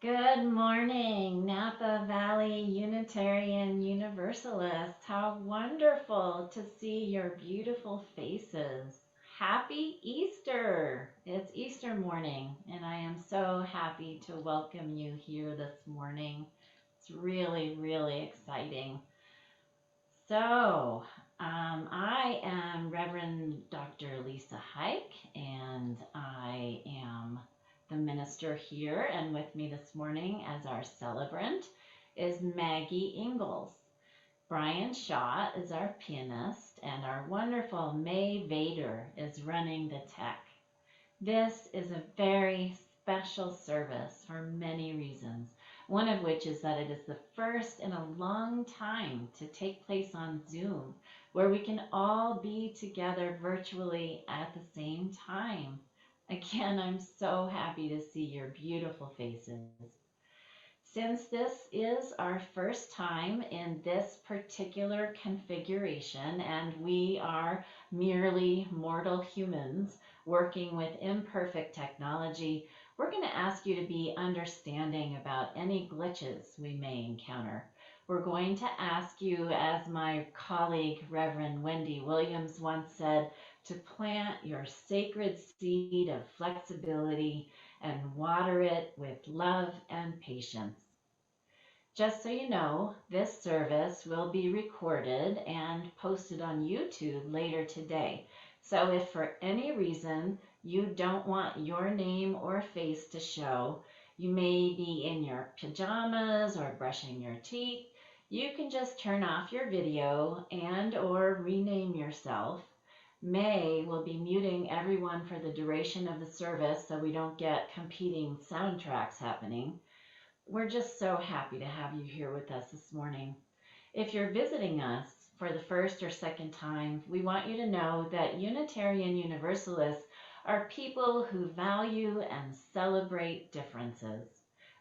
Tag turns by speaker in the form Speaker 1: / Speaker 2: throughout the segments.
Speaker 1: Good morning, Napa Valley Unitarian Universalists. How wonderful to see your beautiful faces. Happy Easter! It's Easter morning, and I am so happy to welcome you here this morning. It's really, really exciting. So, I am Reverend Dr. Leisa Huyck, and I am the minister here. And with me this morning as our celebrant is Maggie Ingalls. Brian Shaw is our pianist, and our wonderful May Vader is running the tech. This is a very special service for many reasons, one of which is that it is the first in a long time to take place on Zoom, where we can all be together virtually at the same time. Again, I'm so happy to see your beautiful faces. Since this is our first time in this particular configuration and we are merely mortal humans working with imperfect technology, we're going to ask you to be understanding about any glitches we may encounter. We're going to ask you, as my colleague Reverend Wendy Williams once said, to plant your sacred seed of flexibility and water it with love and patience. Just so you know, this service will be recorded and posted on YouTube later today. So if for any reason you don't want your name or face to show, you may be in your pajamas or brushing your teeth, you can just turn off your video and or rename yourself. May will be muting everyone for the duration of the service so we don't get competing soundtracks happening. We're just so happy to have you here with us this morning. If you're visiting us for the first or second time, we want you to know that Unitarian Universalists are people who value and celebrate differences.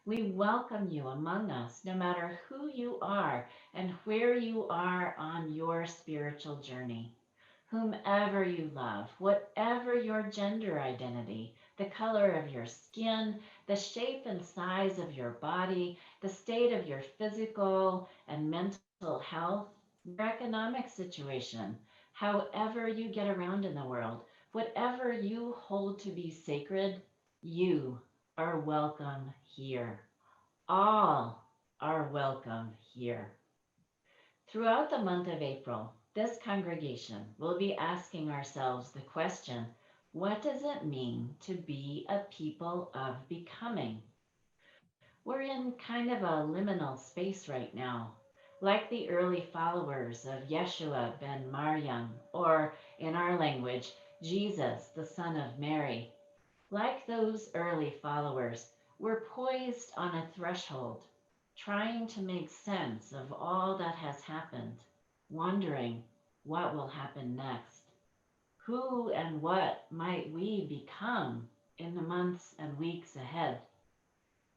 Speaker 1: We welcome you among us, no matter who you are and where you are on your spiritual journey. Whomever you love, whatever your gender identity, the color of your skin, the shape and size of your body, the state of your physical and mental health, your economic situation, however you get around in the world, whatever you hold to be sacred, you are welcome here. All are welcome here. Throughout the month of April, this congregation will be asking ourselves the question, what does it mean to be a people of becoming? We're in kind of a liminal space right now, like the early followers of Yeshua ben Maryam, or in our language, Jesus, the son of Mary. Like those early followers, we're poised on a threshold, trying to make sense of all that has happened, wondering what will happen next. Who and what might we become in the months and weeks ahead?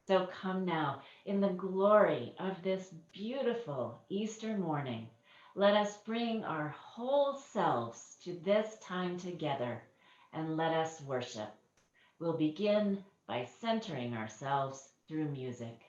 Speaker 1: So come now, in the glory of this beautiful Easter morning, let us bring our whole selves to this time together and let us worship. We'll begin by centering ourselves through music.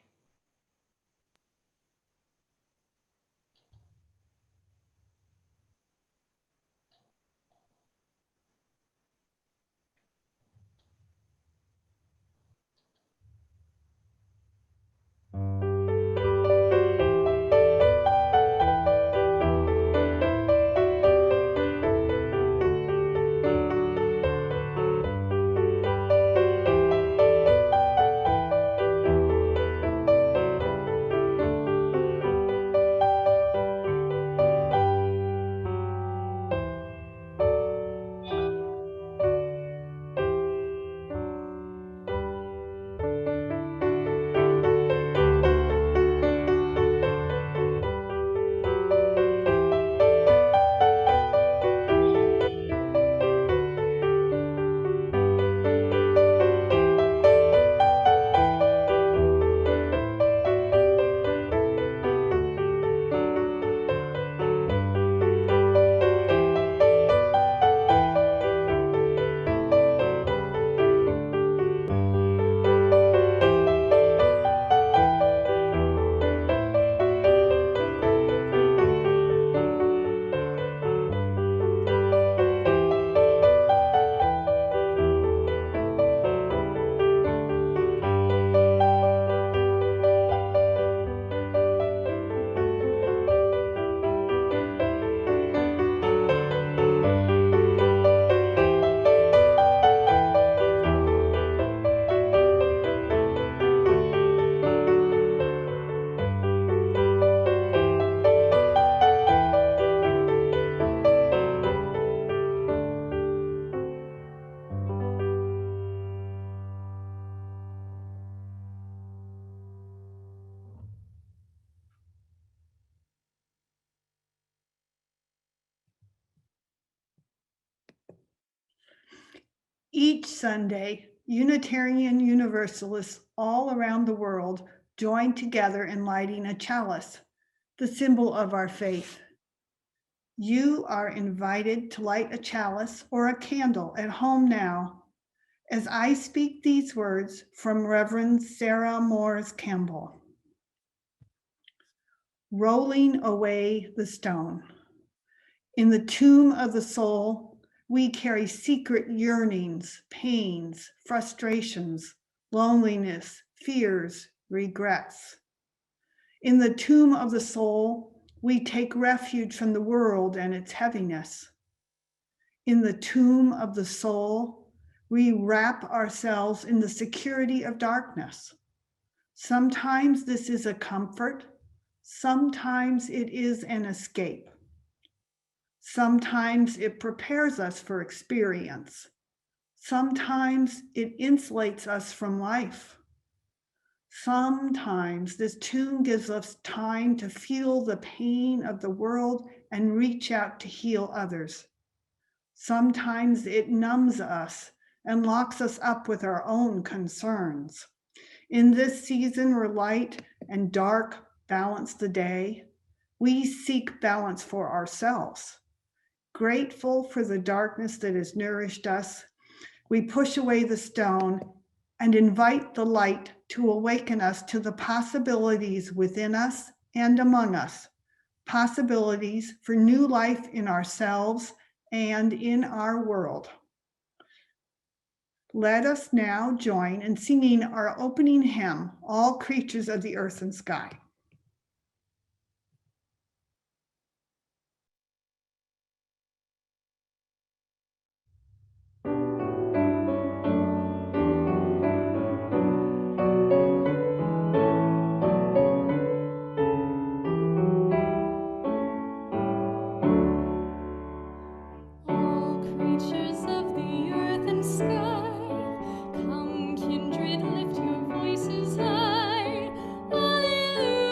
Speaker 2: Each Sunday, Unitarian Universalists all around the world join together in lighting a chalice, the symbol of our faith. You are invited to light a chalice or a candle at home now as I speak these words from Reverend Sara Morris Campbell. Rolling away the stone. In the tomb of the soul, we carry secret yearnings, pains, frustrations, loneliness, fears, regrets. In the tomb of the soul, we take refuge from the world and its heaviness. In the tomb of the soul, we wrap ourselves in the security of darkness. Sometimes this is a comfort, sometimes it is an escape. Sometimes it prepares us for experience. Sometimes it insulates us from life. Sometimes this tomb gives us time to feel the pain of the world and reach out to heal others. Sometimes it numbs us and locks us up with our own concerns. In this season where light and dark balance the day, we seek balance for ourselves. Grateful for the darkness that has nourished us, we push away the stone and invite the light to awaken us to the possibilities within us and among us, possibilities for new life in ourselves and in our world. Let us now join in singing our opening hymn, All Creatures of the Earth and Sky.
Speaker 3: Come, kindred, lift your voices high. Alleluia.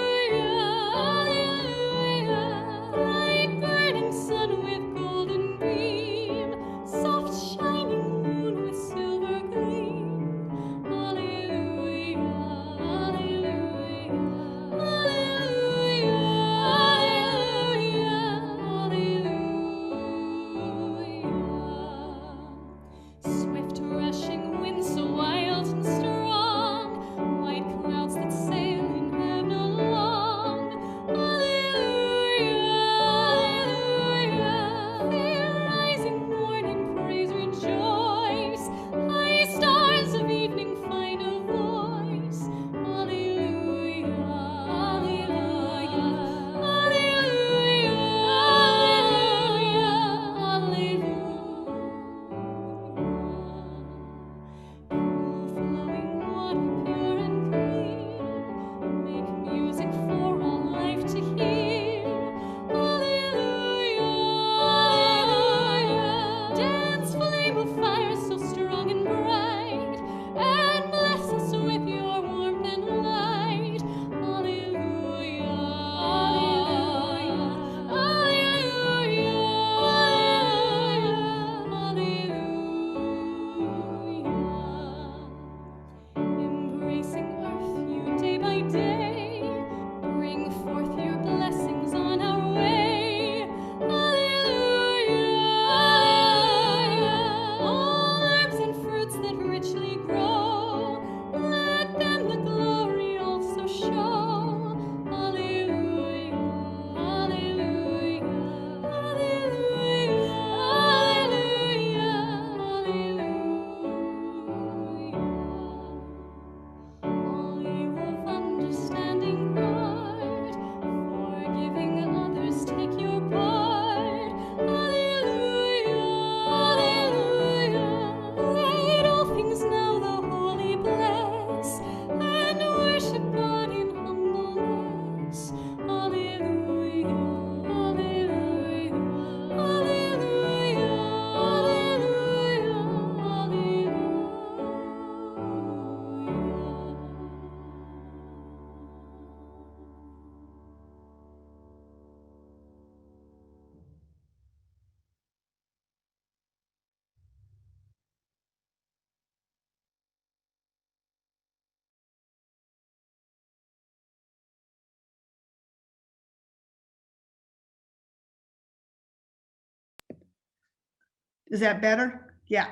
Speaker 2: Is that better? Yeah.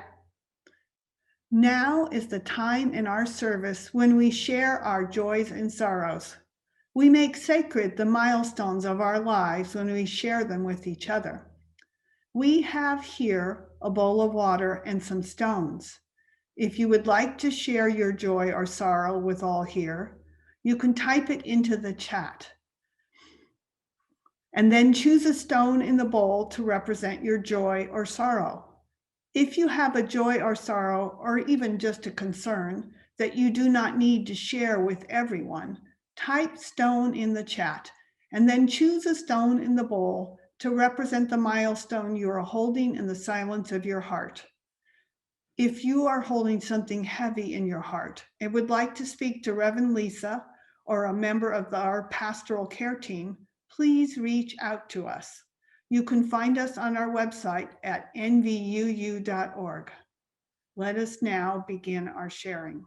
Speaker 2: Now is the time in our service when we share our joys and sorrows. We make sacred the milestones of our lives when we share them with each other. We have here a bowl of water and some stones. If you would like to share your joy or sorrow with all here, you can type it into the chat. And then choose a stone in the bowl to represent your joy or sorrow. If you have a joy or sorrow, or even just a concern that you do not need to share with everyone, type stone in the chat and then choose a stone in the bowl to represent the milestone you are holding in the silence of your heart. If you are holding something heavy in your heart and would like to speak to Reverend Leisa or a member of our pastoral care team, please reach out to us. You can find us on our website at nvuu.org. Let us now begin our sharing.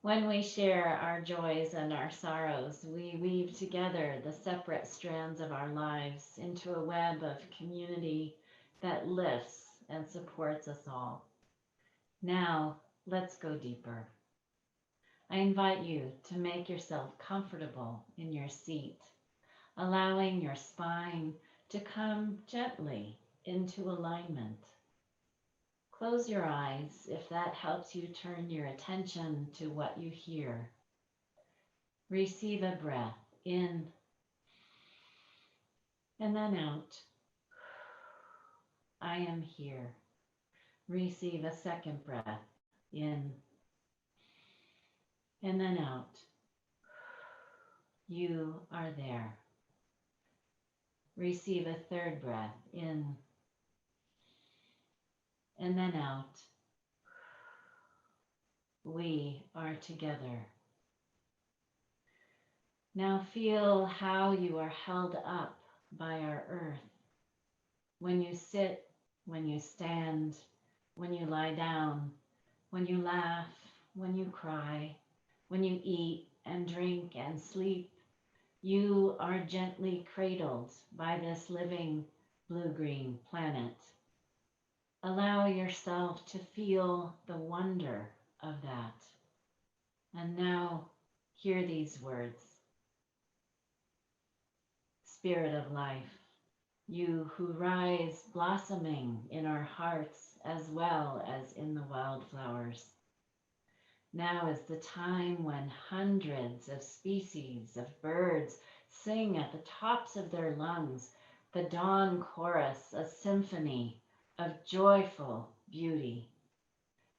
Speaker 1: When we share our joys and our sorrows, we weave together the separate strands of our lives into a web of community that lifts and supports us all. Now, let's go deeper. I invite you to make yourself comfortable in your seat, allowing your spine to come gently into alignment. Close your eyes if that helps you turn your attention to what you hear. Receive a breath in and then out. I am here. Receive a second breath in and then out. You are there. Receive a third breath in and then out. We are together. Now feel how you are held up by our earth. When you sit, when you stand, when you lie down, when you laugh, when you cry, when you eat and drink and sleep, you are gently cradled by this living blue-green planet. Allow yourself to feel the wonder of that. And now hear these words. Spirit of life, you who rise blossoming in our hearts as well as in the wildflowers. Now is the time when hundreds of species of birds sing at the tops of their lungs, the dawn chorus, a symphony of joyful beauty.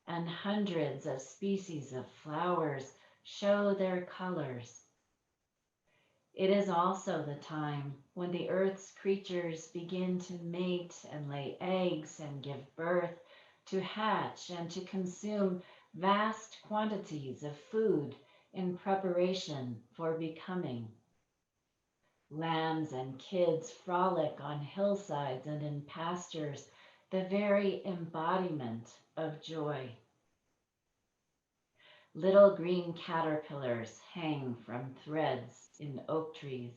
Speaker 1: And hundreds of species of flowers show their colors. It is also the time when the earth's creatures begin to mate and lay eggs and give birth, to hatch and to consume vast quantities of food in preparation for becoming. Lambs and kids frolic on hillsides and in pastures, the very embodiment of joy. Little green caterpillars hang from threads in oak trees.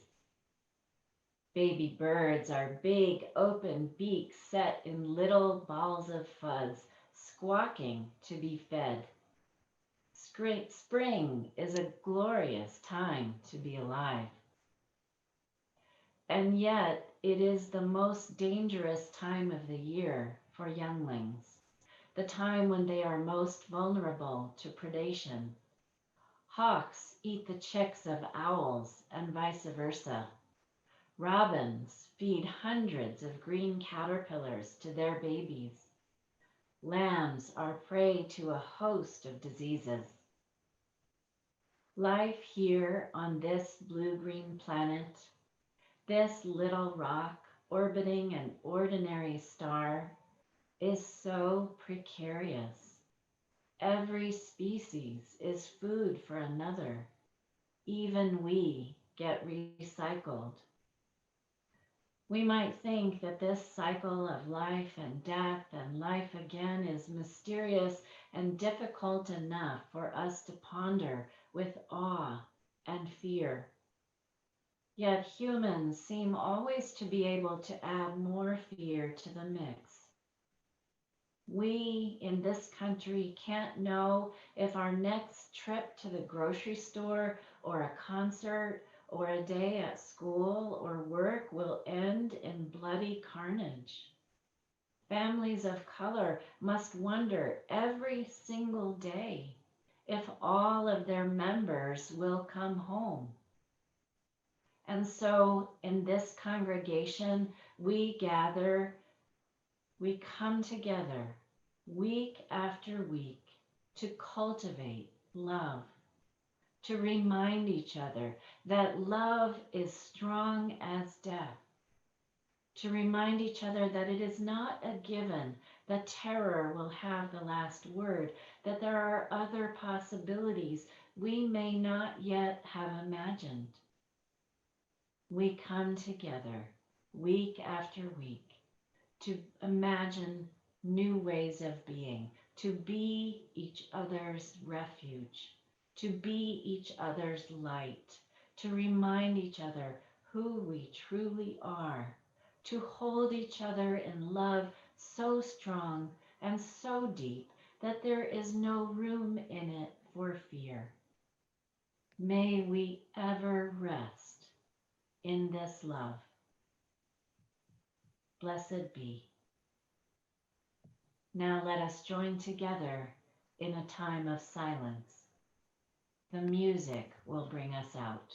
Speaker 1: Baby birds are big open beaks set in little balls of fuzz, squawking to be fed. Spring is a glorious time to be alive. And yet it is the most dangerous time of the year for younglings, the time when they are most vulnerable to predation. Hawks eat the chicks of owls and vice versa. Robins feed hundreds of green caterpillars to their babies. Lambs are prey to a host of diseases. Life here on this blue-green planet, this little rock orbiting an ordinary star, is so precarious. Every species is food for another. Even we get recycled. We might think that this cycle of life and death and life again is mysterious and difficult enough for us to ponder with awe and fear. Yet humans seem always to be able to add more fear to the mix. We in this country can't know if our next trip to the grocery store or a concert or a day at school or work will end in bloody carnage. Families of color must wonder every single day if all of their members will come home. And so in this congregation, we gather, we come together week after week to cultivate love, to remind each other that love is strong as death, to remind each other that it is not a given that terror will have the last word, that there are other possibilities we may not yet have imagined. We come together week after week to imagine new ways of being, to be each other's refuge, to be each other's light, to remind each other who we truly are, to hold each other in love so strong and so deep that there is no room in it for fear. May we ever rest in this love. Blessed be. Now let us join together in a time of silence. The music will bring us out.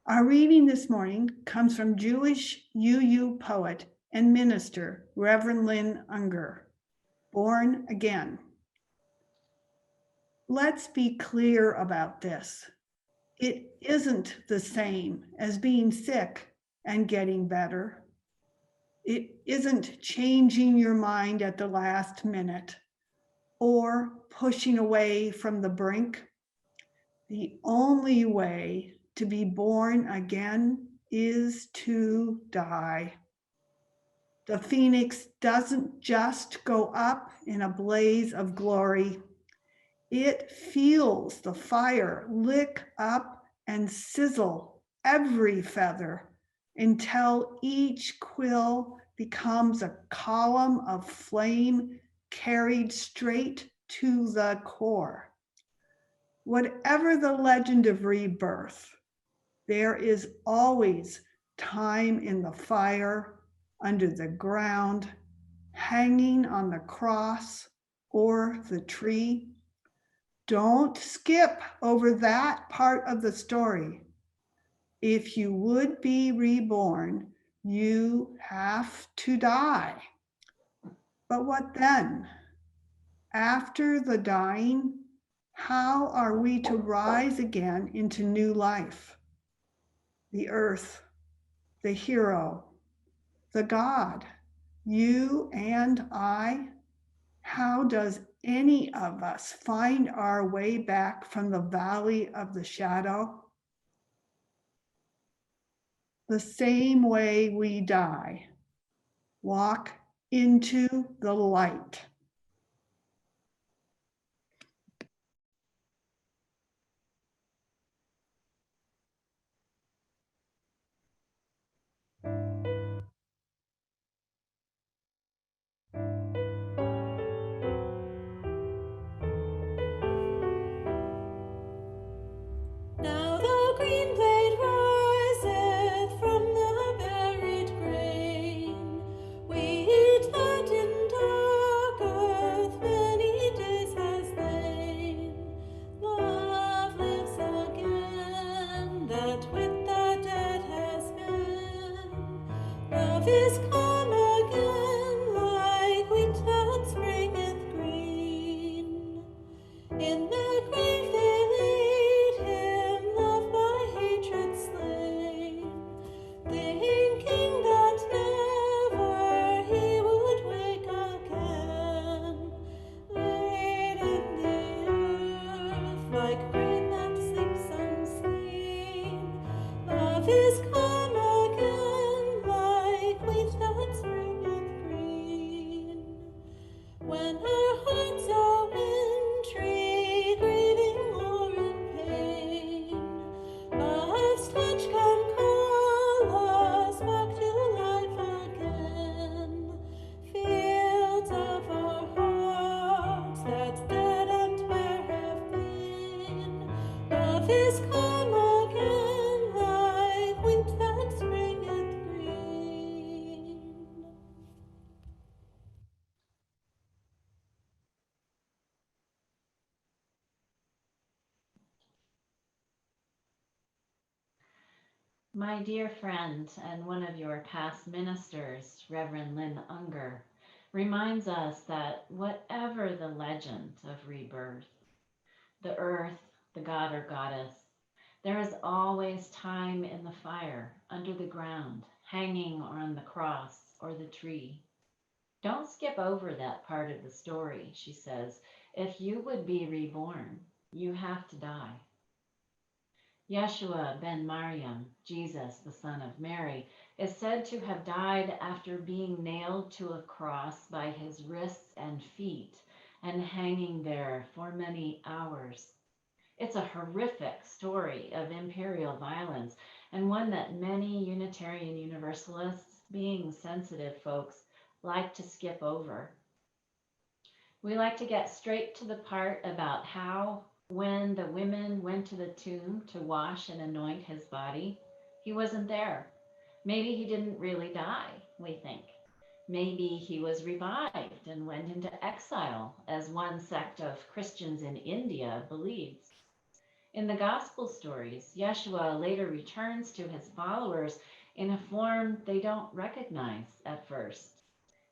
Speaker 2: Our reading this morning comes from Jewish UU poet and minister, Reverend Lynn Ungar, Born Again. Let's be clear about this. It isn't the same as being sick and getting better. It isn't changing your mind at the last minute or pushing away from the brink. The only way to be born again is to die. The phoenix doesn't just go up in a blaze of glory. It feels the fire lick up and sizzle every feather until each quill becomes a column of flame carried straight to the core. Whatever the legend of rebirth, there is always time in the fire, under the ground, hanging on the cross or the tree. Don't skip over that part of the story. If you would be reborn, you have to die. But what then? After the dying, how are we to rise again into new life? The earth, the hero, the God, you and I. How does any of us find our way back from the valley of the shadow? The same way we die. Walk into the light.
Speaker 3: Now the green blade riseth from the buried grain, wheat that in dark earth many days has lain. Love lives again, that with the dead has been. Love is come again, like wheat that springeth green. In the grave they laid him, loved by hatred slain, thinking that never he would wake again. Laid in the earth like grain that sleeps unseen. Love is come again, like wheat that springeth green. When our hearts are wintry, grieving or in pain, love's touch can call us back to life again. Fields of our hearts that dead and bare have been, love is come again, like wheat that springeth green.
Speaker 1: My dear friend and one of your past ministers, Reverend Lynn Ungar, reminds us that whatever the legend of rebirth, the earth, the god or goddess, there is always time in the fire, under the ground, hanging on the cross or the tree. Don't skip over that part of the story, she says. If you would be reborn, you have to die. Yeshua ben Maryam, Jesus, the son of Mary, is said to have died after being nailed to a cross by his wrists and feet and hanging there for many hours. It's a horrific story of imperial violence and one that many Unitarian Universalists, being sensitive folks, like to skip over. We like to get straight to the part about how, when the women went to the tomb to wash and anoint his body, he wasn't there. Maybe he didn't really die, we think. Maybe he was revived and went into exile, as one sect of Christians in India believes. In the gospel stories, Yeshua later returns to his followers in a form they don't recognize at first.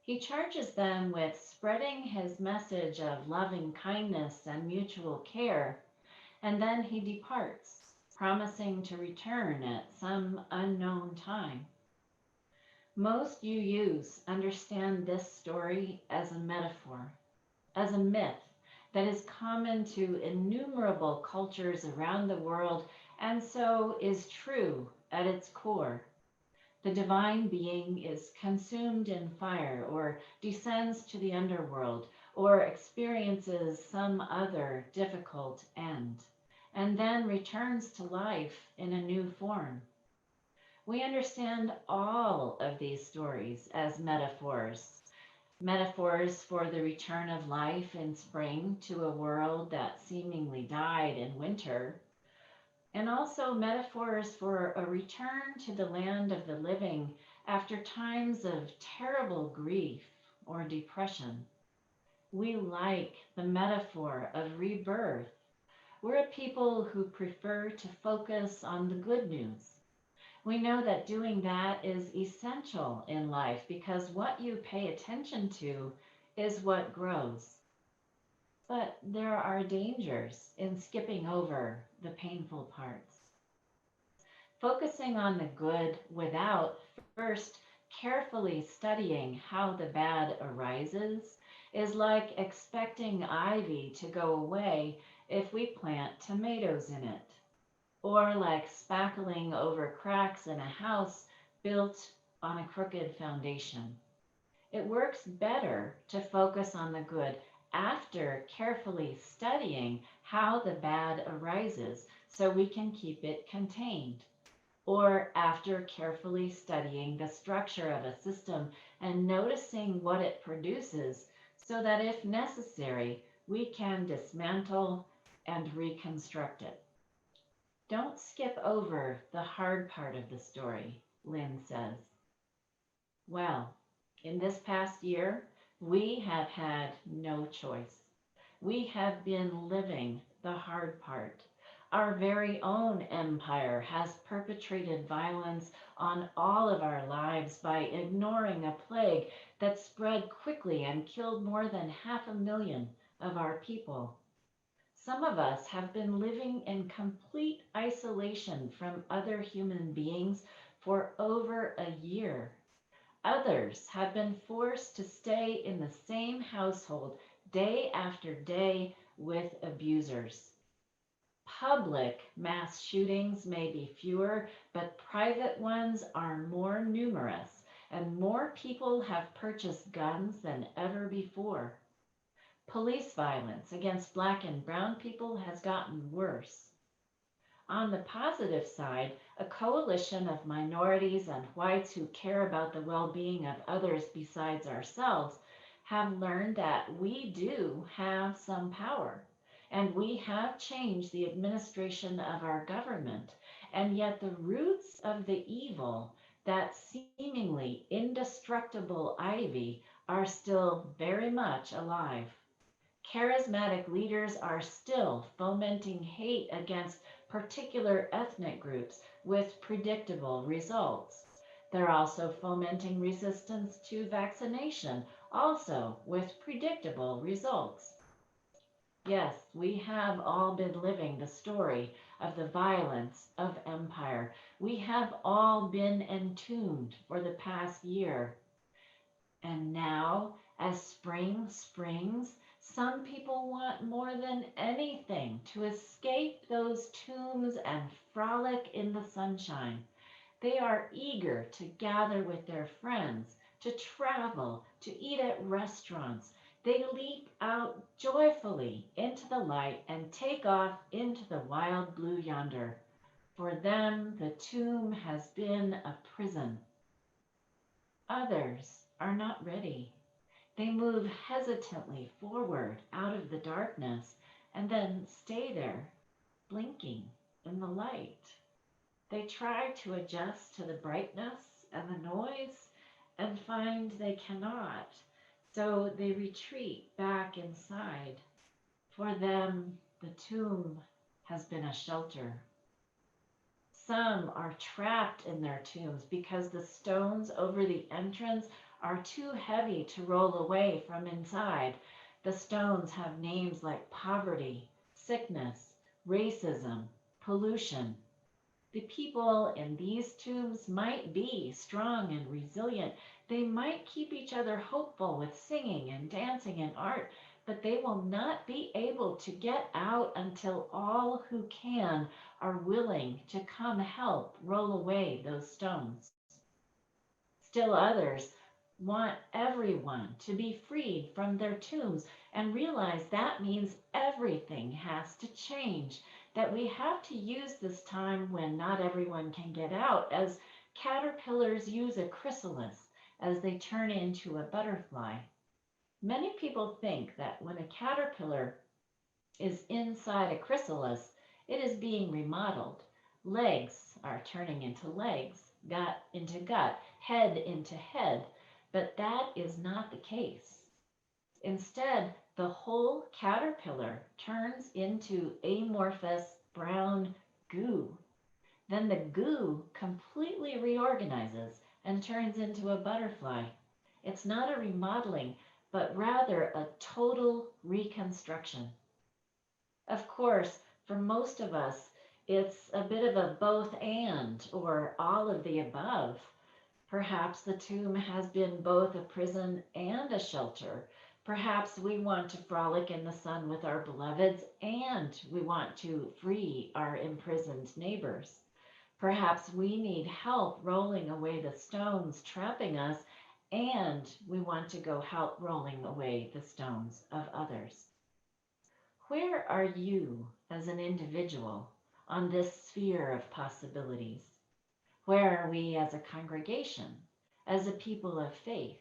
Speaker 1: He charges them with spreading his message of loving kindness and mutual care, and then he departs, promising to return at some unknown time. Most UUs understand this story as a metaphor, as a myth that is common to innumerable cultures around the world and so is true at its core. The divine being is consumed in fire or descends to the underworld or experiences some other difficult end and then returns to life in a new form. We understand all of these stories as metaphors, metaphors for the return of life in spring to a world that seemingly died in winter, and also metaphors for a return to the land of the living after times of terrible grief or depression. We like the metaphor of rebirth. We're a people who prefer to focus on the good news. We know that doing that is essential in life because what you pay attention to is what grows. But there are dangers in skipping over the painful parts. Focusing on the good without first carefully studying how the bad arises is like expecting ivy to go away if we plant tomatoes in it, or like spackling over cracks in a house built on a crooked foundation. It works better to focus on the good after carefully studying how the bad arises so we can keep it contained, or after carefully studying the structure of a system and noticing what it produces so that if necessary, we can dismantle and reconstruct it. Don't skip over the hard part of the story, Lynn says. Well, in this past year, we have had no choice. We have been living the hard part. Our very own empire has perpetrated violence on all of our lives by ignoring a plague that spread quickly and killed more than 500,000 of our people. Some of us have been living in complete isolation from other human beings for over a year. Others have been forced to stay in the same household day after day with abusers. Public mass shootings may be fewer, but private ones are more numerous, and more people have purchased guns than ever before. Police violence against Black and brown people has gotten worse. On the positive side, a coalition of minorities and whites who care about the well-being of others besides ourselves have learned that we do have some power, and we have changed the administration of our government, and yet the roots of the evil, that seemingly indestructible ivy, are still very much alive. Charismatic leaders are still fomenting hate against particular ethnic groups with predictable results. They're also fomenting resistance to vaccination, also with predictable results. Yes, we have all been living the story of the violence of empire. We have all been entombed for the past year. And now, as spring springs, some people want more than anything to escape those tombs and frolic in the sunshine. They are eager to gather with their friends, to travel, to eat at restaurants. They leap out joyfully into the light and take off into the wild blue yonder. For them, the tomb has been a prison. Others are not ready. They move hesitantly forward out of the darkness and then stay there, blinking in the light. They try to adjust to the brightness and the noise and find they cannot, so they retreat back inside. For them, the tomb has been a shelter. Some are trapped in their tombs because the stones over the entrance are too heavy to roll away from inside. The stones have names like poverty, sickness, racism, pollution. The people in these tombs might be strong and resilient. They might keep each other hopeful with singing and dancing and art, but they will not be able to get out until all who can are willing to come help roll away those stones. Still others want everyone to be freed from their tombs and realize that means everything has to change, that we have to use this time when not everyone can get out as caterpillars use a chrysalis as they turn into a butterfly. Many people think that when a caterpillar is inside a chrysalis, it is being remodeled. Legs are turning into legs, gut into gut, head into head, but that is not the case. Instead, the whole caterpillar turns into amorphous brown goo. Then the goo completely reorganizes and turns into a butterfly. It's not a remodeling, but rather a total reconstruction. Of course, for most of us, it's a bit of a both and or all of the above. Perhaps the tomb has been both a prison and a shelter. Perhaps we want to frolic in the sun with our beloveds and we want to free our imprisoned neighbors. Perhaps we need help rolling away the stones trapping us and we want to go help rolling away the stones of others. Where are you as an individual on this sphere of possibilities? Where are we as a congregation, as a people of faith?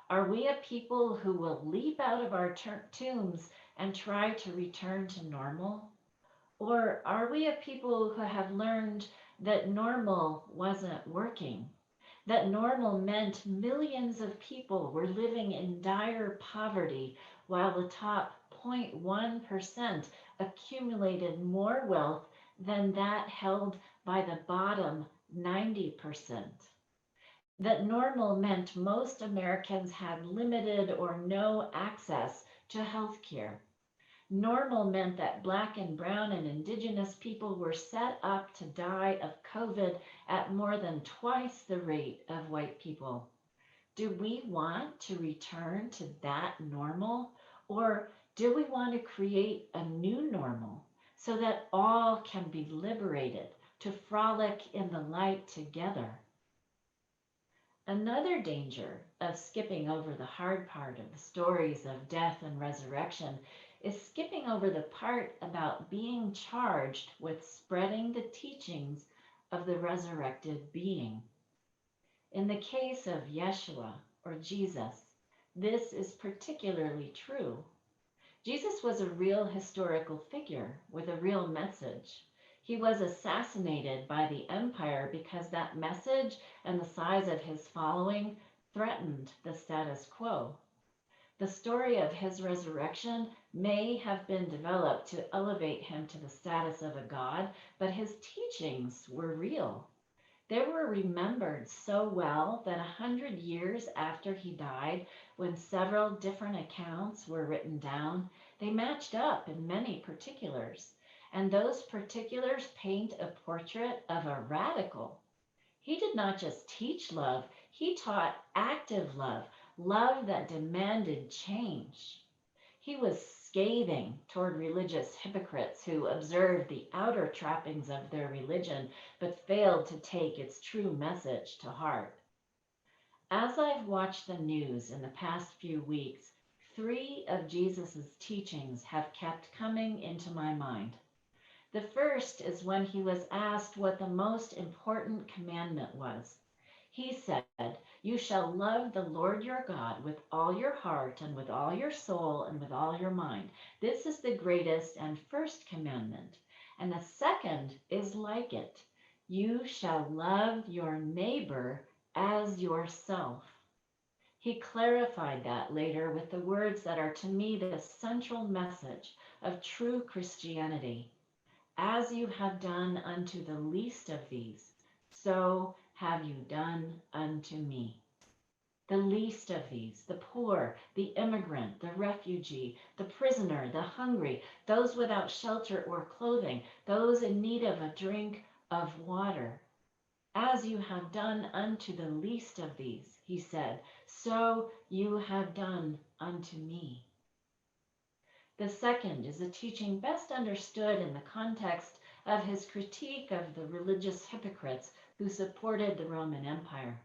Speaker 1: Are we a people who will leap out of our tombs and try to return to normal? Or are we a people who have learned that normal wasn't working? That normal meant millions of people were living in dire poverty while the top 0.1% accumulated more wealth than that held by the bottom 90%. That normal meant most Americans had limited or no access to health care. Normal meant that Black and Brown and Indigenous people were set up to die of COVID at more than twice the rate of white people. Do we want to return to that normal? Or do we want to create a new normal so that all can be liberated to frolic in the light together? Another danger of skipping over the hard part of the stories of death and resurrection is skipping over the part about being charged with spreading the teachings of the resurrected being. In the case of Yeshua or Jesus, this is particularly true. Jesus was a real historical figure with a real message. He was assassinated by the empire because that message and the size of his following threatened the status quo. The story of his resurrection may have been developed to elevate him to the status of a god, but his teachings were real. They were remembered so well that 100 years after he died, when several different accounts were written down, they matched up in many particulars. And those particulars paint a portrait of a radical. He did not just teach love, he taught active love, love that demanded change. He was scathing toward religious hypocrites who observed the outer trappings of their religion but failed to take its true message to heart. As I've watched the news in the past few weeks, 3 of Jesus' teachings have kept coming into my mind. The first is when he was asked what the most important commandment was. He said, "You shall love the Lord your God with all your heart and with all your soul and with all your mind. This is the greatest and first commandment. And the second is like it. You shall love your neighbor as yourself." He clarified that later with the words that are to me the central message of true Christianity. as you have done unto the least of these, so have you done unto me. The least of these, the poor, the immigrant, the refugee, the prisoner, the hungry, those without shelter or clothing, those in need of a drink of water. As you have done unto the least of these, he said, so you have done unto me. The second is a teaching best understood in the context of his critique of the religious hypocrites who supported the Roman Empire.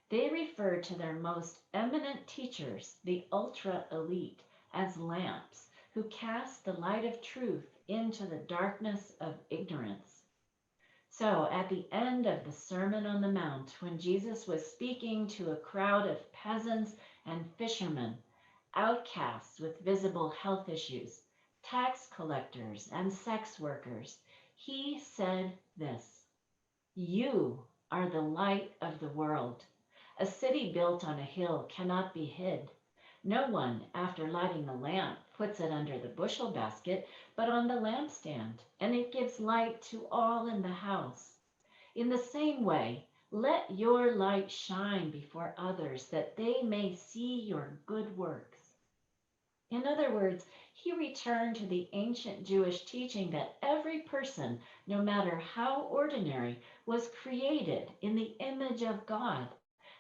Speaker 1: They referred to their most eminent teachers, the ultra-elite, as lamps who cast the light of truth into the darkness of ignorance. So at the end of the Sermon on the Mount, when Jesus was speaking to a crowd of peasants and fishermen, outcasts with visible health issues, tax collectors and sex workers, he said this: "You are the light of the world. A city built on a hill cannot be hid. No one, after lighting the lamp, puts it under the bushel basket, but on the lampstand, and it gives light to all in the house. In the same way, let your light shine before others, that they may see your good works." In other words, he returned to the ancient Jewish teaching that every person, no matter how ordinary, was created in the image of God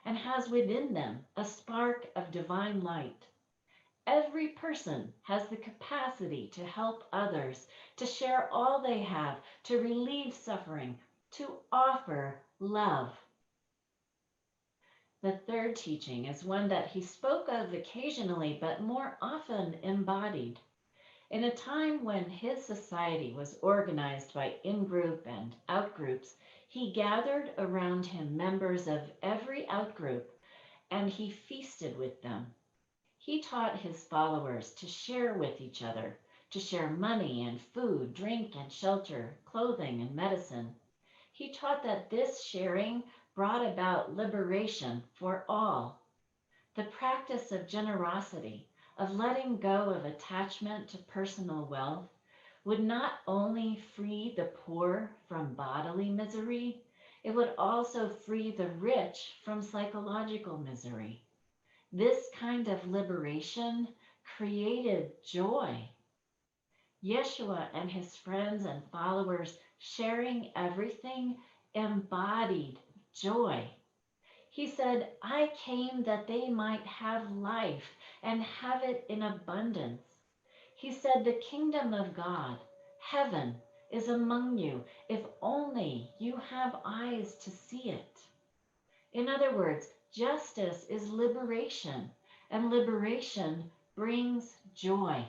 Speaker 1: and has within them a spark of divine light. Every person has the capacity to help others, to share all they have, to relieve suffering, to offer love. The third teaching is one that he spoke of occasionally, but more often embodied. In a time when his society was organized by in-group and out-groups, he gathered around him members of every out-group, and he feasted with them. He taught his followers to share with each other, to share money and food, drink and shelter, clothing and medicine. He taught that this sharing brought about liberation for all. The practice of generosity, of letting go of attachment to personal wealth, would not only free the poor from bodily misery, it would also free the rich from psychological misery. This kind of liberation created joy. Yeshua and his friends and followers sharing everything embodied joy. He said, "I came that they might have life and have it in abundance." He said, "The kingdom of God, heaven, is among you if only you have eyes to see it." In other words, justice is liberation, and liberation brings joy.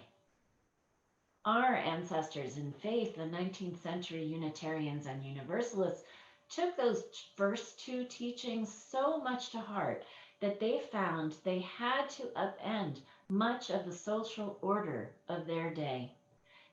Speaker 1: Our ancestors in faith, the 19th century Unitarians and Universalists, took those first two teachings so much to heart that they found they had to upend much of the social order of their day.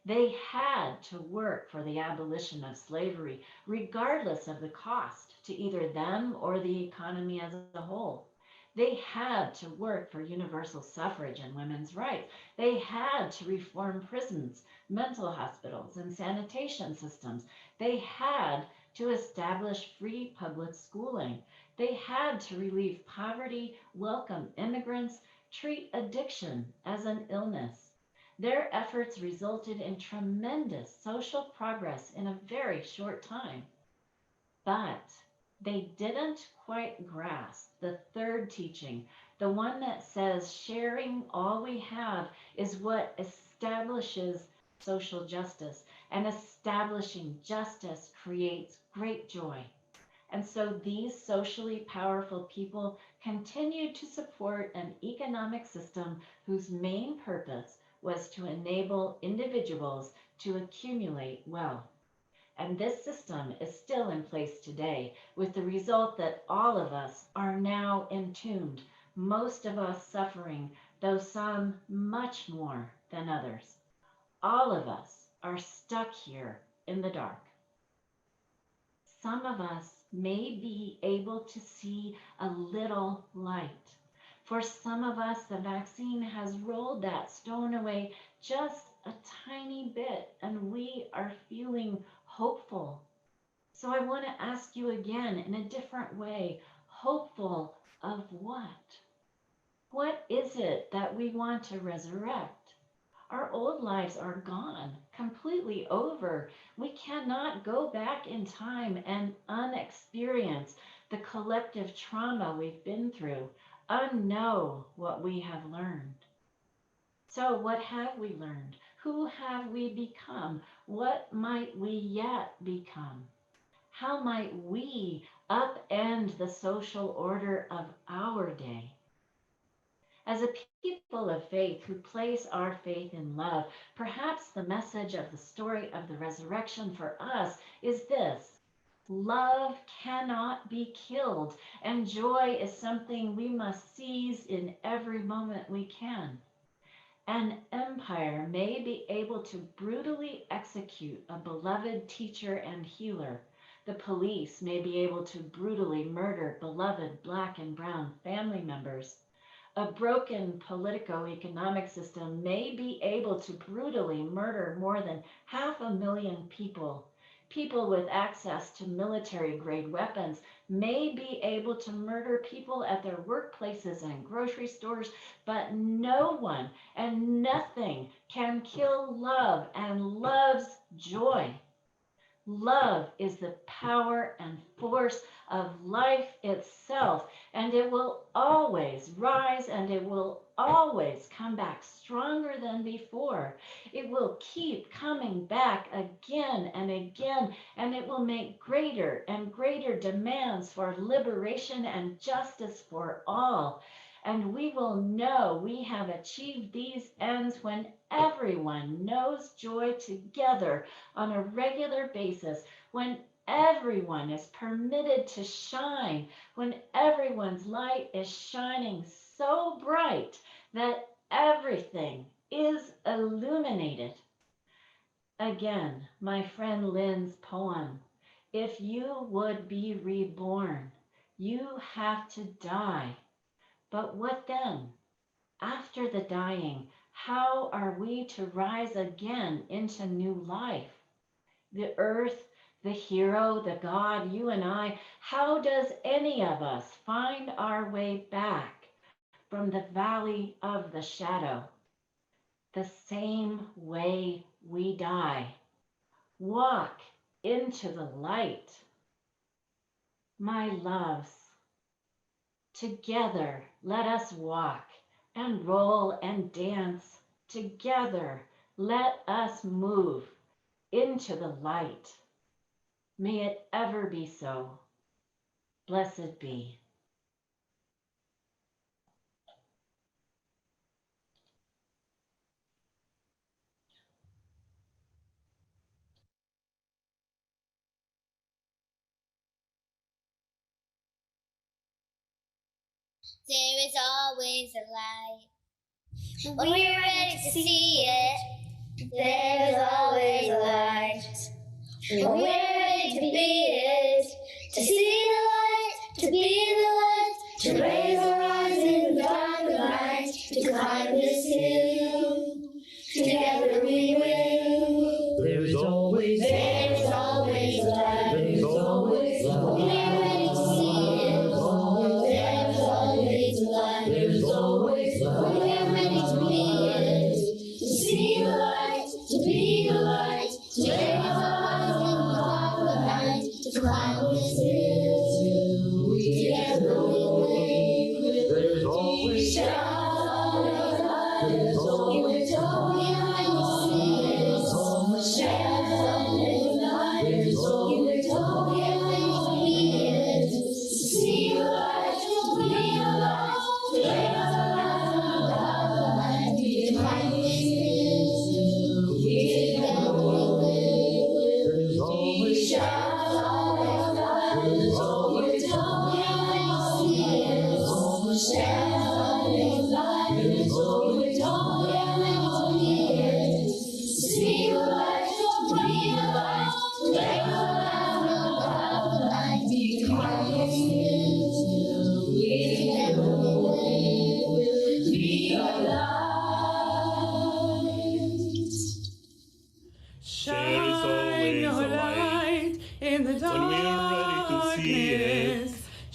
Speaker 1: They had to work for the abolition of slavery, regardless of the cost to either them or the economy as a whole. They had to work for universal suffrage and women's rights. They had to reform prisons, mental hospitals, and sanitation systems. They had to establish free public schooling. They had to relieve poverty, welcome immigrants, treat addiction as an illness. Their efforts resulted in tremendous social progress in a very short time. But they didn't quite grasp the third teaching, the one that says sharing all we have is what establishes social justice, and establishing justice creates great joy. And so these socially powerful people continued to support an economic system whose main purpose was to enable individuals to accumulate wealth. And this system is still in place today, with the result that all of us are now entombed, most of us suffering, though some much more than others. All of us are stuck here in the dark. Some of us may be able to see a little light. For some of us, the vaccine has rolled that stone away just a tiny bit and we are feeling hopeful. So I want to ask you again in a different way, hopeful of what? What is it that we want to resurrect? Our old lives are gone, completely over. We cannot go back in time and unexperience the collective trauma we've been through, unknow what we have learned. So, what have we learned? Who have we become? What might we yet become? How might we upend the social order of our day? As a people of faith who place our faith in love, perhaps the message of the story of the resurrection for us is this: love cannot be killed, and joy is something we must seize in every moment we can. An empire may be able to brutally execute a beloved teacher and healer. The police may be able to brutally murder beloved Black and brown family members. A broken politico-economic system may be able to brutally murder more than 500,000 people. People with access to military-grade weapons may be able to murder people at their workplaces and grocery stores, but no one and nothing can kill love and love's joy. Love is the power and force of life itself, and it will always rise and it will always come back stronger than before. It will keep coming back again and again, and it will make greater and greater demands for liberation and justice for all. And we will know we have achieved these ends when everyone knows joy together on a regular basis, when everyone is permitted to shine, when everyone's light is shining so bright that everything is illuminated. Again, my friend Lynn's poem, if you would be reborn, you have to die. But what then? After the dying, how are we to rise again into new life? The earth, the hero, the God, you and I, how does any of us find our way back from the valley of the shadow? The same way we die. Walk into the light. My loves, together let us walk and roll and dance. Together let us move into the light. May it ever be so. Blessed be.
Speaker 4: There is always a light. When we're ready to see it, there is always a light. When we're ready to be it, to see the light, to be the light, to raise our eyes in the dark of night, to climb this hill, together we will.
Speaker 5: There is always
Speaker 4: a light. There is always light. When we're ready to see it, there is always a light.
Speaker 5: There is always
Speaker 4: When we're ready to be it, to see the light, to be the light, to raise our eyes in the dark of night, to climb this hill, together we will.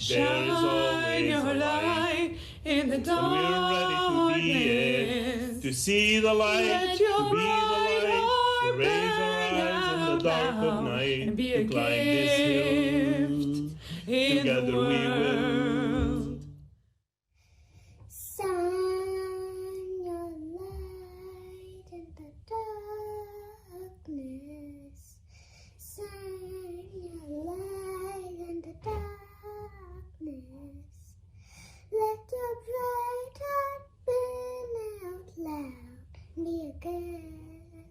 Speaker 5: There is always a light
Speaker 3: in the
Speaker 5: when we're ready to be it. To see the light, to be the light, to raise our eyes in the dark of night,
Speaker 3: and be
Speaker 5: to
Speaker 3: a
Speaker 5: climb this hill.
Speaker 3: in
Speaker 5: Together
Speaker 3: the
Speaker 5: we will.
Speaker 3: world.
Speaker 4: Shine your light in the darkness. Shine your light in the darkness. Let your bright heart burn out loud. Be a gift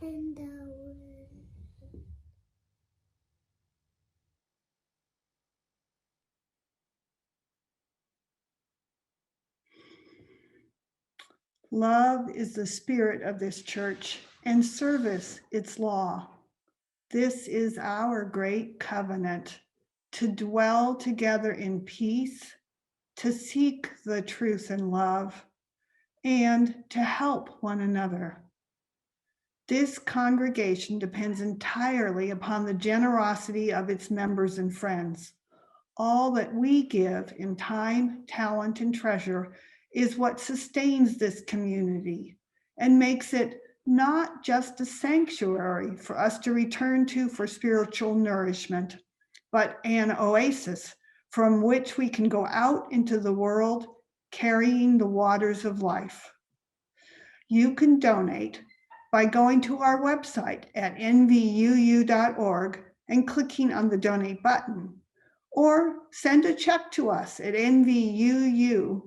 Speaker 4: in the world.
Speaker 2: Love is the spirit of this church, and service its law. This is our great covenant, to dwell together in peace, to seek the truth and love, and to help one another. This congregation depends entirely upon the generosity of its members and friends. All that we give in time, talent, and treasure is what sustains this community and makes it not just a sanctuary for us to return to for spiritual nourishment, but an oasis from which we can go out into the world carrying the waters of life. You can donate by going to our website at nvuu.org and clicking on the donate button, or send a check to us at NVUU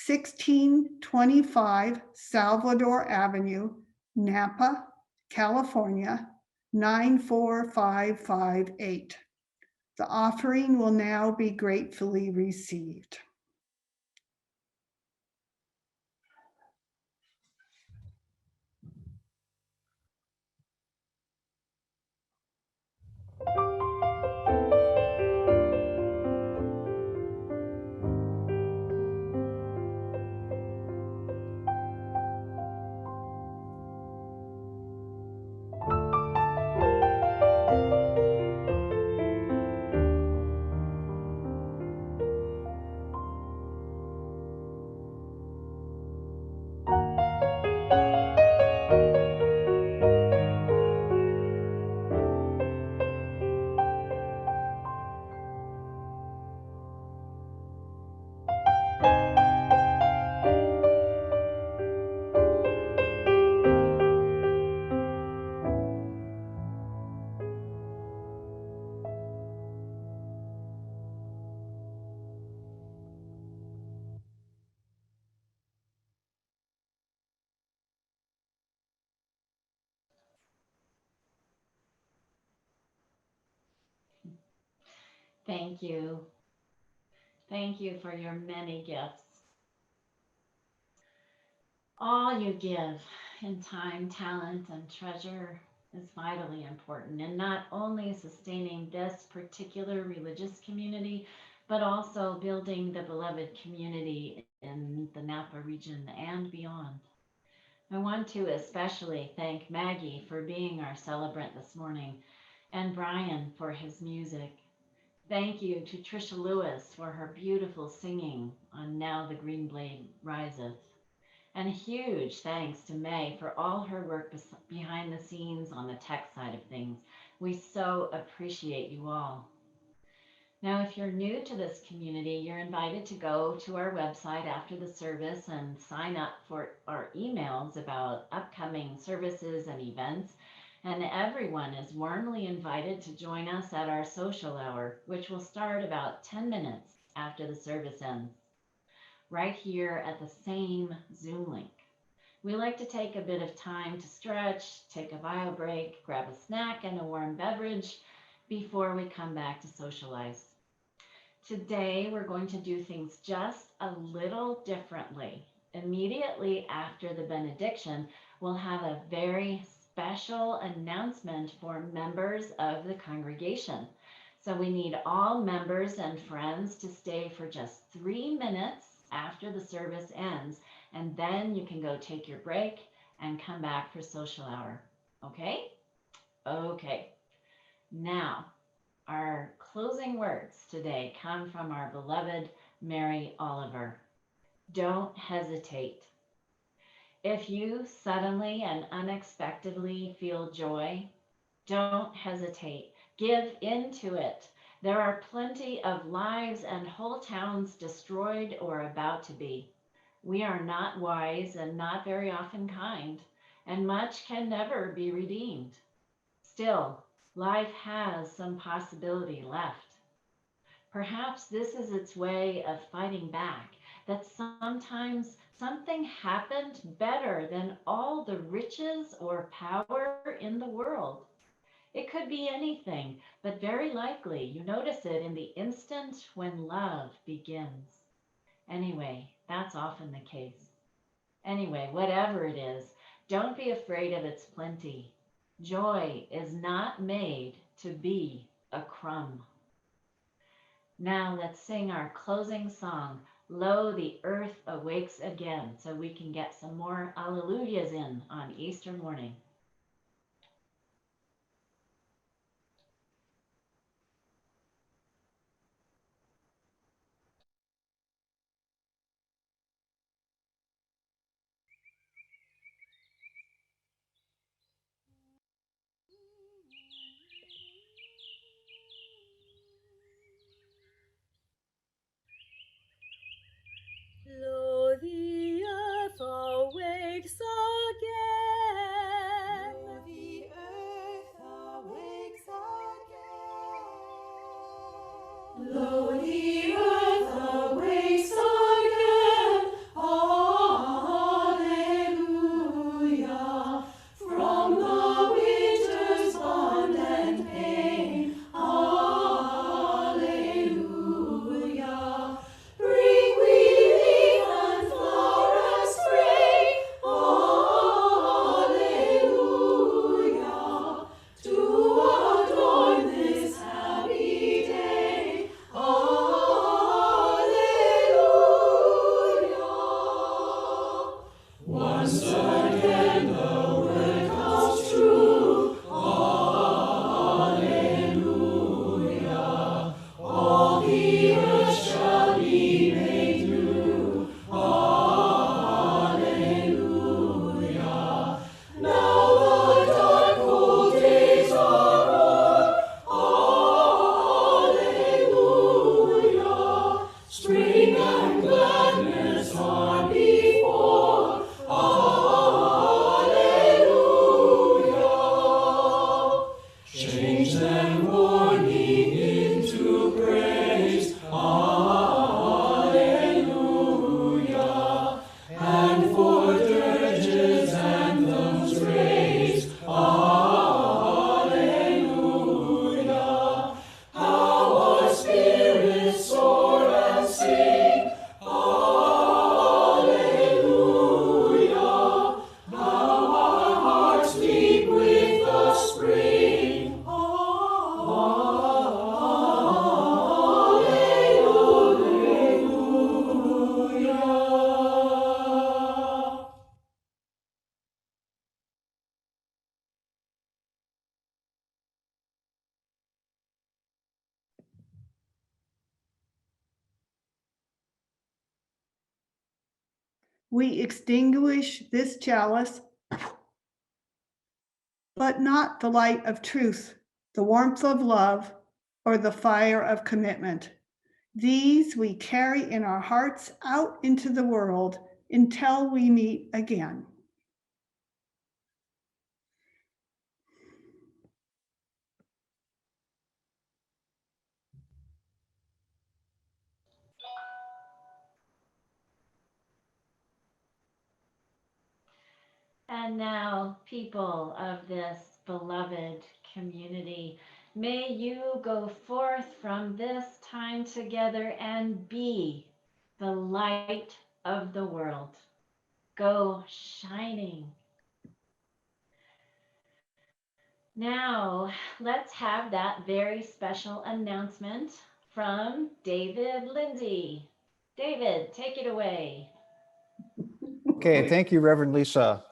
Speaker 2: 1625 Salvador Avenue, Napa, California 94558. The offering will now be gratefully received.
Speaker 1: Thank you. Thank you for your many gifts. All you give in time, talent, and treasure is vitally important in not only sustaining this particular religious community, but also building the beloved community in the Napa region and beyond. I want to especially thank Maggie for being our celebrant this morning and Brian for his music. Thank you to Trisha Lewis for her beautiful singing on Now the Green Blade Riseth. And a huge thanks to May for all her work behind the scenes on the tech side of things. We so appreciate you all. Now, if you're new to this community, you're invited to go to our website after the service and sign up for our emails about upcoming services and events. And everyone is warmly invited to join us at our social hour, which will start about 10 minutes after the service ends, right here at the same Zoom link. We like to take a bit of time to stretch, take a bio break, grab a snack and a warm beverage before we come back to socialize. Today, we're going to do things just a little differently. Immediately after the benediction, we'll have a very special announcement for members of the congregation. So we need all members and friends to stay for just 3 minutes after the service ends, and then you can go take your break and come back for social hour. Okay? Okay. Now, our closing words today come from our beloved Mary Oliver. Don't hesitate. If you suddenly and unexpectedly feel joy, don't hesitate. Give into it. There are plenty of lives and whole towns destroyed or about to be. We are not wise and not very often kind, and much can never be redeemed. Still, life has some possibility left. Perhaps this is its way of fighting back, that sometimes something happened better than all the riches or power in the world. It could be anything, but very likely you notice it in the instant when love begins. Anyway, that's often the case. Anyway, whatever it is, don't be afraid of its plenty. Joy is not made to be a crumb. Now let's sing our closing song, Lo, the Earth Awakes Again, so we can get some more alleluias in on Easter morning.
Speaker 3: Lo, the earth awakes again. Lo, the earth awakes again. Lo, the earth awakes again. Alleluia. From the winter's bond and pain. Alleluia. Bring relief and flower and spray. Alleluia. To adorn this happy day. Alleluia. Once again the word comes true. Alleluia. All the earth shall be made new. Alleluia. Now the dark old days are o'er. Alleluia. Spring and gladness are before. Alleluia. Change and mourning into praise. Alleluia. And for dirges anthems raise. Alleluia. How our spirits soar and sing. Alleluia. How our hearts leap with the spring. Alleluia.
Speaker 2: We extinguish this chalice, but not the light of truth, the warmth of love, or the fire of commitment. These we carry in our hearts out into the world until we meet again.
Speaker 1: And now, people of this beloved community, may you go forth from this time together and be the light of the world. Go shining. Now, let's have that very special announcement from David Lindsay. David, take it away.
Speaker 6: Okay, thank you, Reverend Leisa.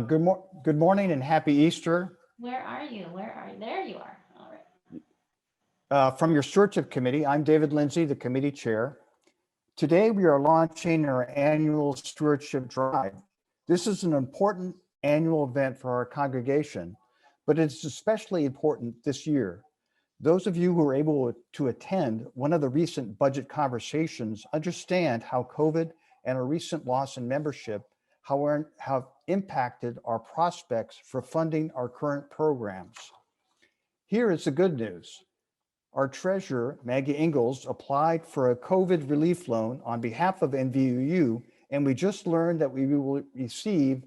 Speaker 6: Good morning and happy Easter.
Speaker 1: Where are you? Where are you? There you are. All right.
Speaker 6: From your Stewardship Committee, I'm David Lindsay, the committee chair. Today, we are launching our annual Stewardship Drive. This is an important annual event for our congregation, but it's especially important this year. Those of you who were able to attend one of the recent budget conversations understand how COVID and a recent loss in membership have impacted our prospects for funding our current programs. Here is the good news. Our treasurer, Maggie Ingalls, applied for a COVID relief loan on behalf of NVUU, and we just learned that we will receive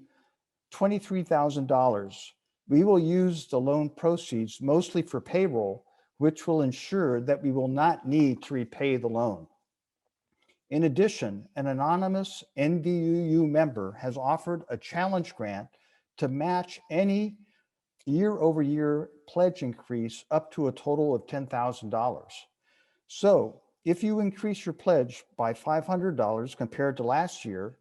Speaker 6: $23,000. We will use the loan proceeds mostly for payroll, which will ensure that we will not need to repay the loan. In addition, an anonymous NVUU member has offered a challenge grant to match any year-over-year pledge increase up to a total of $10,000. So if you increase your pledge by $500 compared to last year,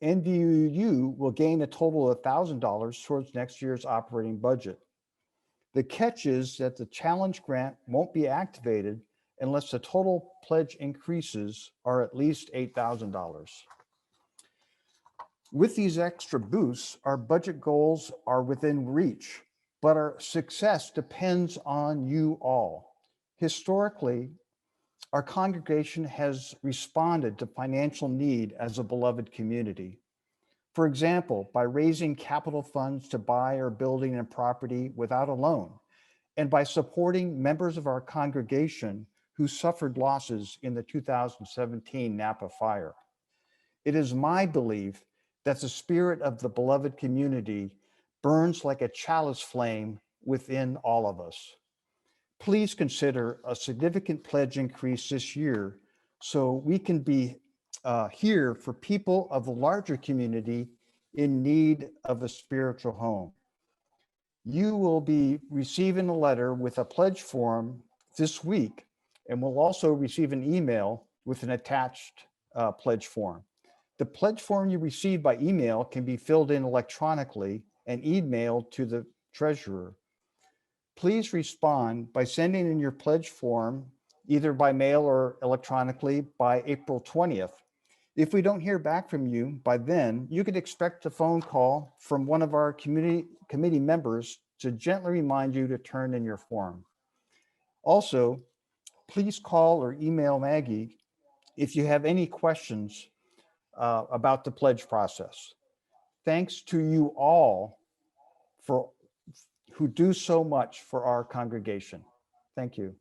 Speaker 6: NVUU will gain a total of $1,000 towards next year's operating budget. The catch is that the challenge grant won't be activated unless the total pledge increases are at least $8,000. With these extra boosts, our budget goals are within reach, but our success depends on you all. Historically, our congregation has responded to financial need as a beloved community. For example, by raising capital funds to buy our building and property without a loan, and by supporting members of our congregation who suffered losses in the 2017 Napa fire. It is my belief that the spirit of the beloved community burns like a chalice flame within all of us. Please consider a significant pledge increase this year so we can be here for people of the larger community in need of a spiritual home. You will be receiving a letter with a pledge form this week, and will also receive an email with an attached pledge form. The pledge form you receive by email can be filled in electronically and emailed to the treasurer. Please respond by sending in your pledge form either by mail or electronically by April 20th. If we don't hear back from you by then, you could expect a phone call from one of our committee members to gently remind you to turn in your form. Also, please call or email Maggie if you have any questions about the pledge process. Thanks to you all who do so much for our congregation. Thank you.